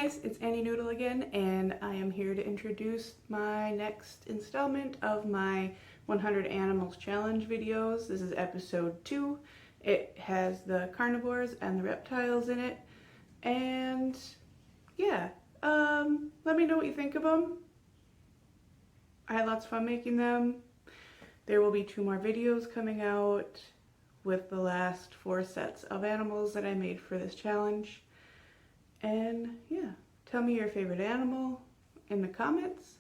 guys, it's Annie Noodle again, and I am here to introduce my next installment of my 100 Animals Challenge videos. This is episode 2. It has the carnivores and the reptiles in it, and yeah, let me know what you think of them. I had lots of fun making them. There will be 2 more videos coming out with the last 4 sets of animals that I made for this challenge. And yeah, tell me your favorite animal in the comments,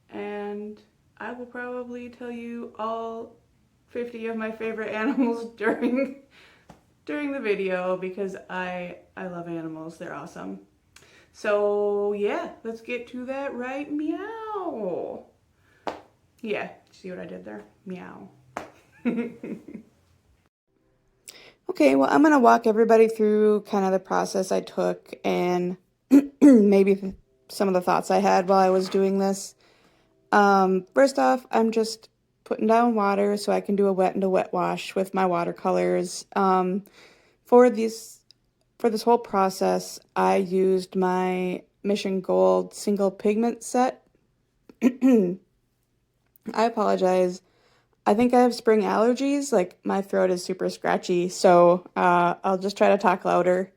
and I will probably tell you all 50 of my favorite animals during the video, because I love animals. They're awesome. So yeah, let's get to that right meow. Yeah, see what I did there? Meow. Okay, well, I'm going to walk everybody through kind of the process I took and maybe some of the thoughts I had while I was doing this. First off, I'm just putting down water so I can do a wet and a wet wash with my watercolors. For this whole process, I used my Mission Gold single pigment set. I apologize. I think I have spring allergies, like my throat is super scratchy, so I'll just try to talk louder.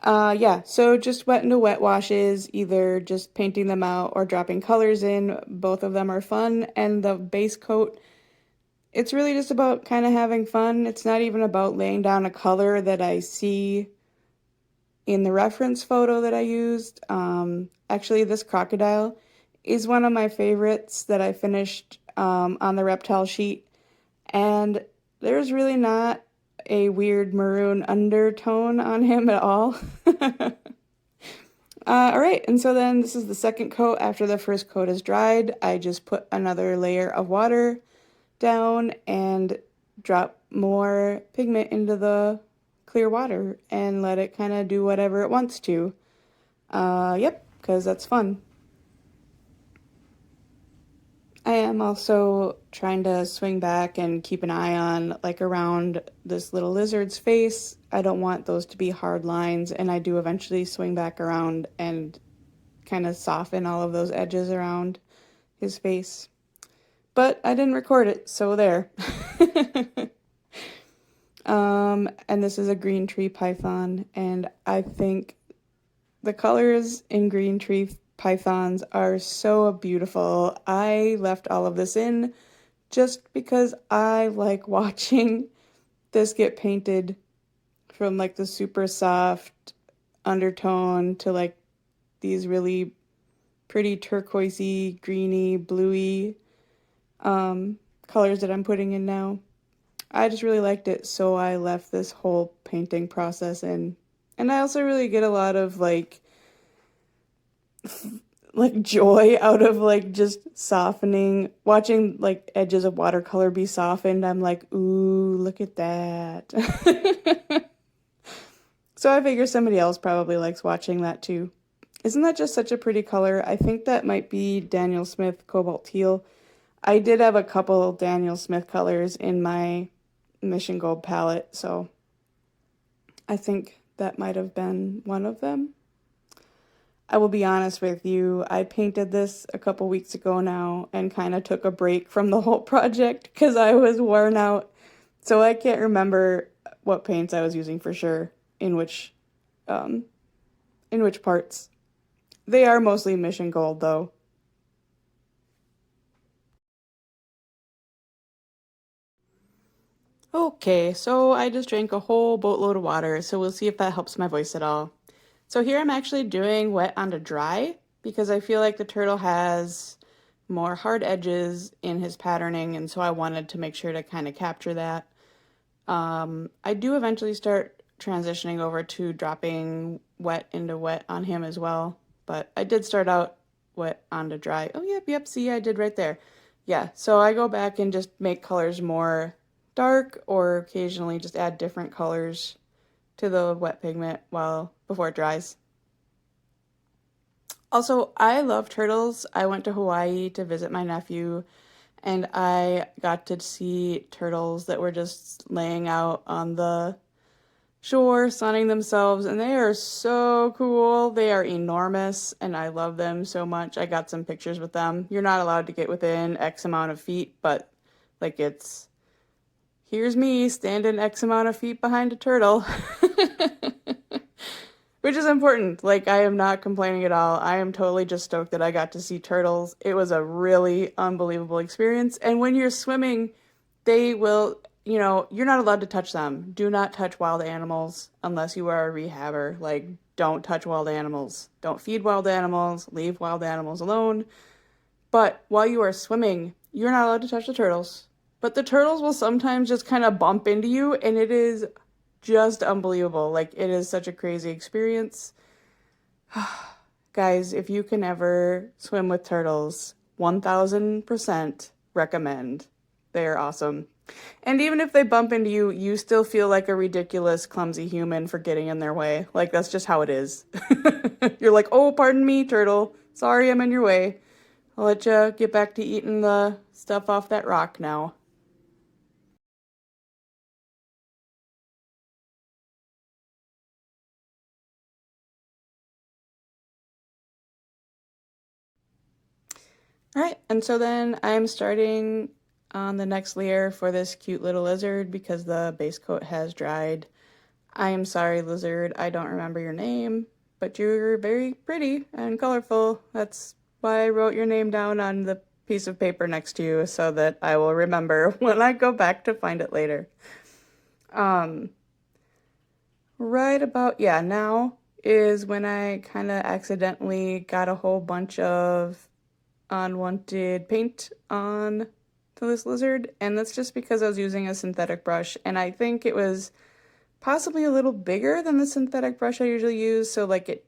Yeah, so just wet into wet washes, either just painting them out or dropping colors in. Both of them are fun, and the base coat, it's really just about kind of having fun. It's not even about laying down a color that I see in the reference photo that I used. Actually, this crocodile is one of my favorites that I finished on the reptile sheet, and there's really not a weird maroon undertone on him at all. Alright, and so then this is the second coat. After the first coat is dried, I just put another layer of water down and drop more pigment into the clear water and let it kind of do whatever it wants to. Yep, because that's fun. I am also trying to swing back and keep an eye on, like, around this little lizard's face. I don't want those to be hard lines, and I do eventually swing back around and kind of soften all of those edges around his face. But I didn't record it, so there. And this is a green tree python, and I think the colors in green tree pythons are so beautiful. I left all of this in just because I like watching this get painted from like the super soft undertone to like these really pretty turquoisey, greeny, bluey colors that I'm putting in now. I just really liked it, so I left this whole painting process in. And I also really get a lot of like joy out of like just softening, watching like edges of watercolor be softened. I'm like, ooh, look at that. So I figure somebody else probably likes watching that too. Isn't that just such a pretty color? I think that might be Daniel Smith Cobalt Teal. I did have a couple Daniel Smith colors in my Mission Gold palette, so I think that might have been one of them. I will be honest with you, I painted this a couple weeks ago now and kind of took a break from the whole project because I was worn out. So I can't remember what paints I was using for sure, in which parts. They are mostly Mission Gold though. Okay, so I just drank a whole boatload of water, so we'll see if that helps my voice at all. So here I'm actually doing wet onto dry because I feel like the turtle has more hard edges in his patterning, and so I wanted to make sure to kind of capture that. I do eventually start transitioning over to dropping wet into wet on him as well, but I did start out wet onto dry. Oh, yep, see, I did right there. Yeah, so I go back and just make colors more dark or occasionally just add different colors to the wet pigment before it dries. Also, I love turtles. I went to Hawaii to visit my nephew, and I got to see turtles that were just laying out on the shore sunning themselves, and they are so cool. They are enormous, and I love them so much. I got some pictures with them. You're not allowed to get within X amount of feet, but like here's me standing X amount of feet behind a turtle. Which is important. Like, I am not complaining at all. I am totally just stoked that I got to see turtles. It was a really unbelievable experience. And when you're swimming, they will, you're not allowed to touch them. Do not touch wild animals unless you are a rehabber. Like, don't touch wild animals. Don't feed wild animals. Leave wild animals alone. But while you are swimming, you're not allowed to touch the turtles. But the turtles will sometimes just kind of bump into you, and it is just unbelievable. Like, it is such a crazy experience. Guys, if you can ever swim with turtles, 1000% recommend. They are awesome. And even if they bump into you, you still feel like a ridiculous, clumsy human for getting in their way. Like, that's just how it is. You're like, oh, pardon me, turtle. Sorry I'm in your way. I'll let you get back to eating the stuff off that rock now. All right, and so then I'm starting on the next layer for this cute little lizard because the base coat has dried. I am sorry, lizard, I don't remember your name, but you're very pretty and colorful. That's why I wrote your name down on the piece of paper next to you so that I will remember when I go back to find it later. Right about, yeah, now is when I kind of accidentally got a whole bunch of unwanted paint on to this lizard, and that's just because I was using a synthetic brush, and I think it was possibly a little bigger than the synthetic brush I usually use. So like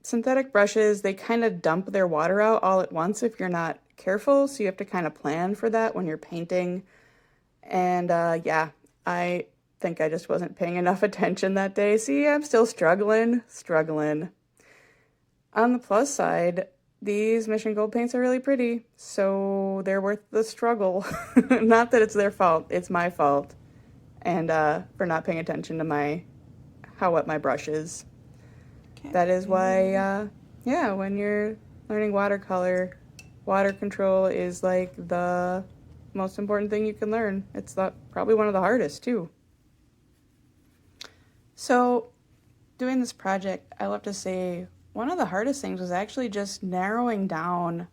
synthetic brushes, they kind of dump their water out all at once if you're not careful, so you have to kind of plan for that when you're painting. And yeah, I think I just wasn't paying enough attention that day. See, I'm still struggling. On the plus side, these Mission Gold paints are really pretty, so they're worth the struggle. Not that it's their fault, it's my fault. And for not paying attention to how wet my brush is. That is why, yeah, when you're learning watercolor, water control is like the most important thing you can learn. It's probably one of the hardest too. So doing this project, I love to say one of the hardest things was actually just narrowing down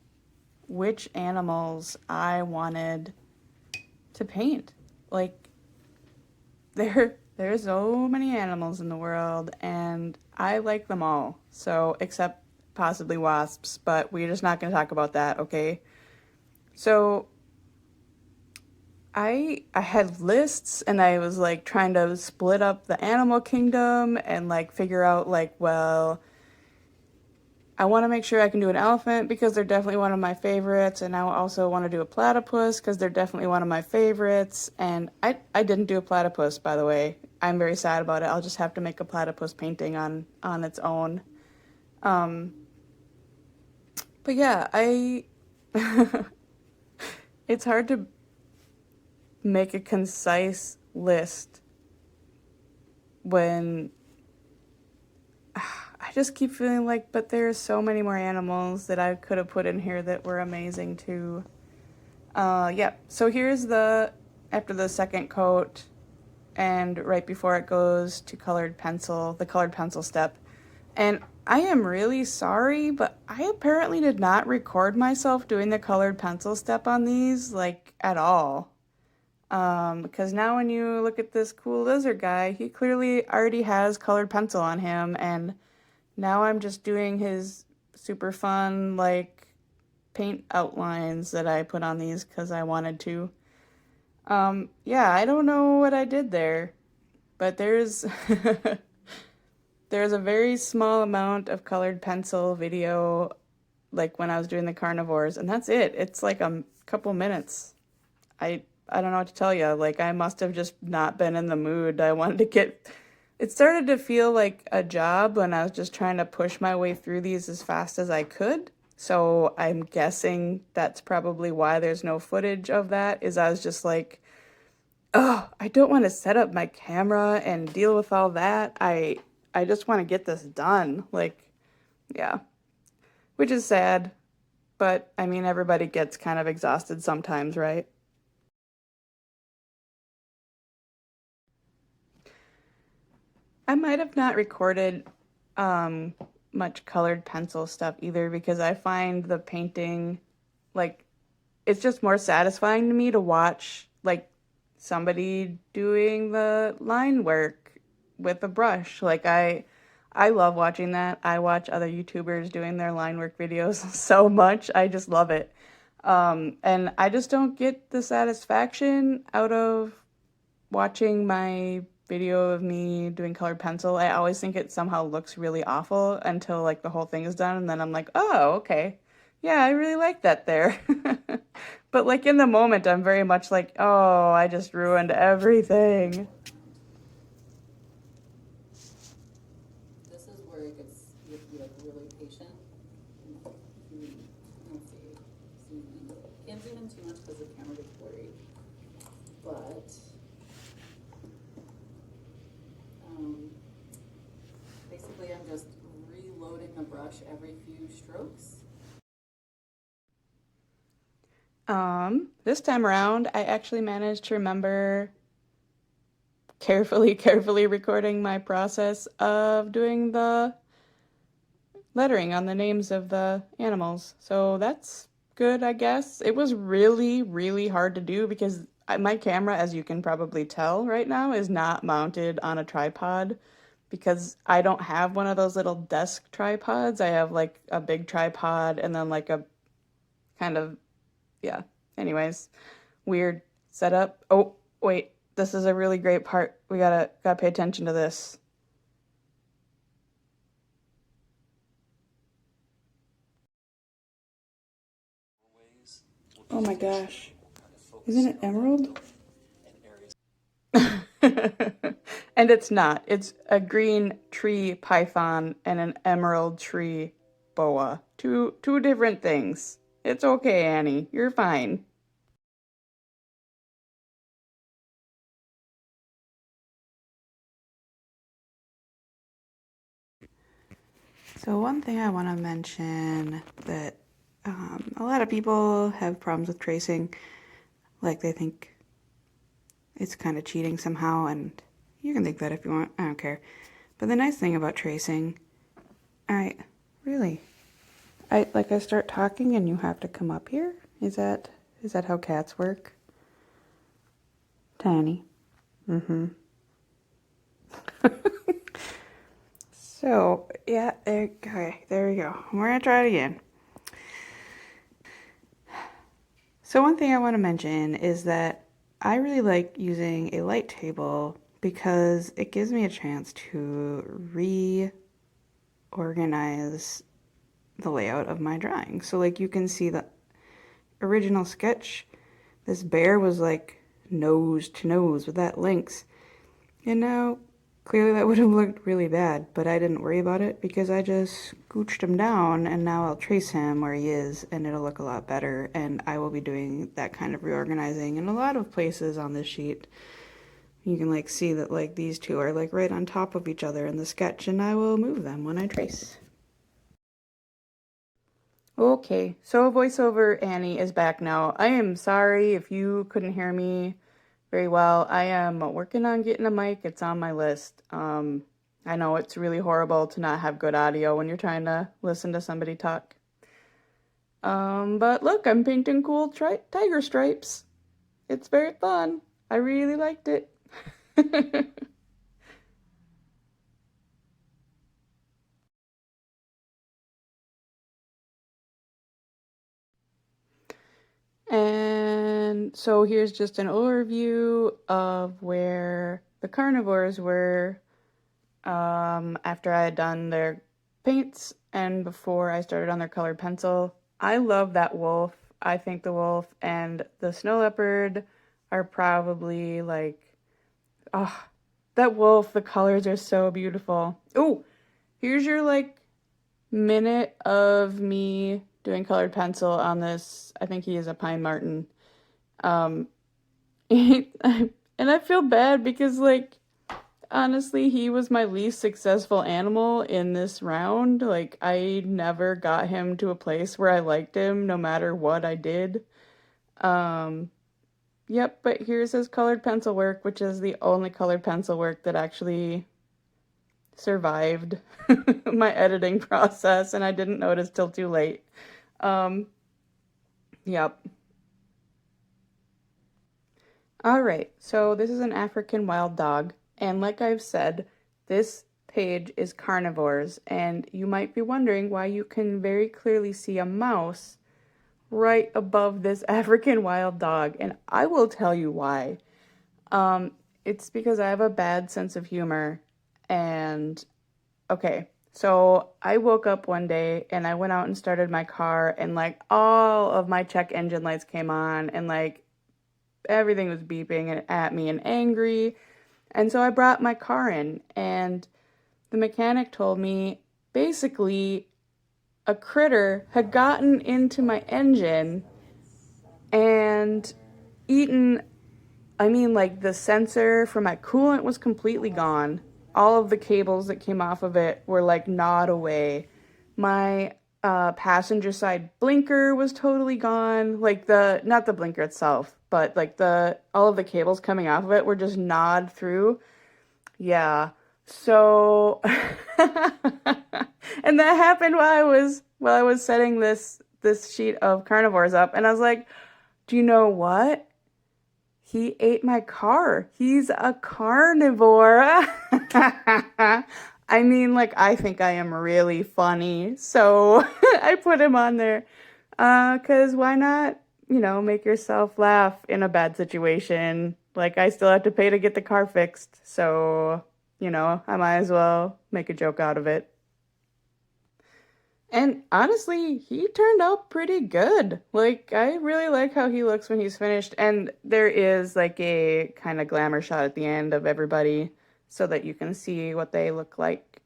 which animals I wanted to paint. Like, there's so many animals in the world, and I like them all. So, except possibly wasps, but we're just not going to talk about that, okay? So, I had lists, and I was like trying to split up the animal kingdom and like figure out like, well, I want to make sure I can do an elephant because they're definitely one of my favorites, and I also want to do a platypus because they're definitely one of my favorites. And I didn't do a platypus, by the way. I'm very sad about it. I'll just have to make a platypus painting on its own. But yeah, it's hard to make a concise list when I just keep feeling like, but there are so many more animals that I could have put in here that were amazing too. Yeah, so here's after the second coat and right before it goes to the colored pencil step. And I am really sorry, but I apparently did not record myself doing the colored pencil step on these, like, at all. Because now when you look at this cool lizard guy, he clearly already has colored pencil on him, and now I'm just doing his super fun, like, paint outlines that I put on these because I wanted to. Yeah, I don't know what I did there, but there's there's a very small amount of colored pencil video, like when I was doing the carnivores, and that's it. It's like a couple minutes. I don't know what to tell you. Like, I must have just not been in the mood. It started to feel like a job when I was just trying to push my way through these as fast as I could. So I'm guessing that's probably why there's no footage of that, is I was just like, oh, I don't want to set up my camera and deal with all that. I just want to get this done. Like, yeah, which is sad, but I mean, everybody gets kind of exhausted sometimes, right? I might have not recorded um much colored pencil stuff either because I find the painting like it's just more satisfying to me to watch like somebody doing the line work with a brush. Like I love watching that. I watch other YouTubers doing their line work videos so much. I just love it. And I just don't get the satisfaction out of watching my video of me doing colored pencil. I always think it somehow looks really awful until like the whole thing is done and then I'm like, "Oh, okay. Yeah, I really like that there." But like in the moment, I'm very much like, "Oh, I just ruined everything." This is where it gets, you have to be like really patient. Let's see, zoom in. Can't zoom in too much because the camera gets blurry. But basically I'm just reloading the brush every few strokes. This time around, I actually managed to remember carefully recording my process of doing the lettering on the names of the animals. So that's good, I guess. It was really hard to do because my camera, as you can probably tell right now, is not mounted on a tripod because I don't have one of those little desk tripods. I have like a big tripod and then like a kind of, yeah. Anyways, weird setup. Oh, wait. This is a really great part. We gotta pay attention to this. Oh my gosh. Isn't it emerald? And it's not. It's a green tree python and an emerald tree boa. Two different things. It's okay, Annie. You're fine. So one thing I want to mention that a lot of people have problems with tracing, like they think it's kind of cheating somehow, and you can think that if you want, I don't care. But the nice thing about tracing, I really, I start talking and you have to come up here? Is that how cats work? Tiny. Mm-hmm. So, yeah, okay, there we go. We're gonna try it again. So one thing I want to mention is that I really like using a light table because it gives me a chance to reorganize the layout of my drawing. So like you can see the original sketch, this bear was like nose to nose with that lynx. And now clearly that would have looked really bad, but I didn't worry about it because I just scooched him down and now I'll trace him where he is and it'll look a lot better. And I will be doing that kind of reorganizing in a lot of places on this sheet. You can like see that like these two are like right on top of each other in the sketch and I will move them when I trace. Okay, so voiceover Annie is back now. I am sorry if you couldn't hear me very well. I am working on getting a mic. It's on my list. I know it's really horrible to not have good audio when you're trying to listen to somebody talk. But look, I'm painting cool tiger stripes. It's very fun. I really liked it. And so here's just an overview of where the carnivores were after I had done their paints and before I started on their colored pencil. I love that wolf. I think the wolf and the snow leopard are probably like, oh, that wolf, the colors are so beautiful. Oh, here's your like minute of me doing colored pencil on this. I think he is a pine marten. Um, And I feel bad because, like, honestly, he was my least successful animal in this round. Like, I never got him to a place where I liked him, no matter what I did. Yep, but here's his colored pencil work, which is the only colored pencil work that actually survived my editing process, and I didn't notice till too late. Yep. All right, so this is an African wild dog, and like I've said, this page is carnivores, and you might be wondering why you can very clearly see a mouse right above this African wild dog, and I will tell you why. It's because I have a bad sense of humor, and okay, so I woke up one day and I went out and started my car, and like all of my check engine lights came on, and like everything was beeping at me and angry. And so I brought my car in, and the mechanic told me basically a critter had gotten into my engine and eaten, I mean, like the sensor for my coolant was completely gone. All of the cables that came off of it were like gnawed away. My passenger side blinker was totally gone. Like not the blinker itself, but like all of the cables coming off of it were just gnawed through. Yeah. So, and that happened while I was setting this sheet of carnivores up, and I was like, do you know what? He ate my car. He's a carnivore. I mean, like, I think I am really funny, so I put him on there. 'Cause why not, make yourself laugh in a bad situation? Like, I still have to pay to get the car fixed, so, I might as well make a joke out of it. And honestly, he turned out pretty good. Like, I really like how he looks when he's finished. And there is like a kind of glamour shot at the end of everybody so that you can see what they look like.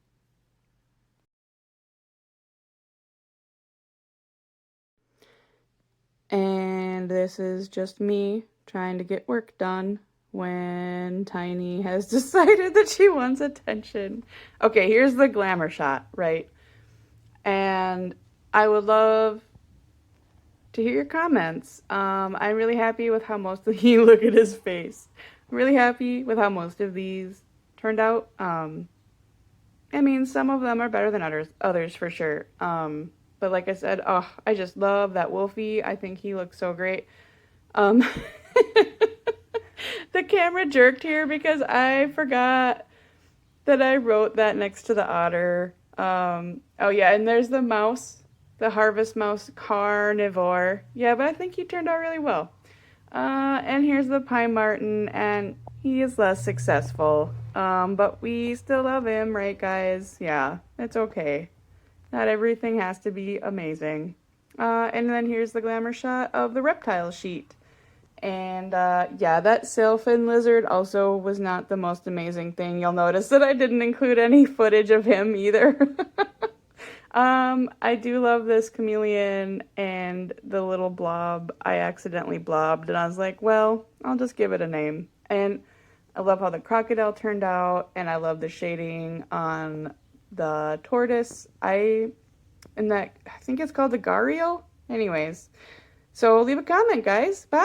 And this is just me trying to get work done when Tiny has decided that she wants attention. Okay, here's the glamour shot, right? And I would love to hear your comments. I'm really happy with how most of you look at his face. I'm really happy with how most of these turned out. I mean, some of them are better than others for sure. But like I said, I just love that Wolfie. I think he looks so great. The camera jerked here because I forgot that I wrote that next to the otter. Oh yeah, and there's the mouse, the harvest mouse carnivore. Yeah, but I think he turned out really well. And here's the pine marten, and he is less successful. But we still love him, right guys? Yeah, it's okay. Not everything has to be amazing. And then here's the glamour shot of the reptile sheet. And yeah, that sailfin lizard also was not the most amazing thing. You'll notice that I didn't include any footage of him either. I do love this chameleon and the little blob. I accidentally blobbed, and I was like, well, I'll just give it a name. And I love how the crocodile turned out, and I love the shading on the tortoise. I think it's called the gharial. Anyways, so leave a comment, guys. Bye.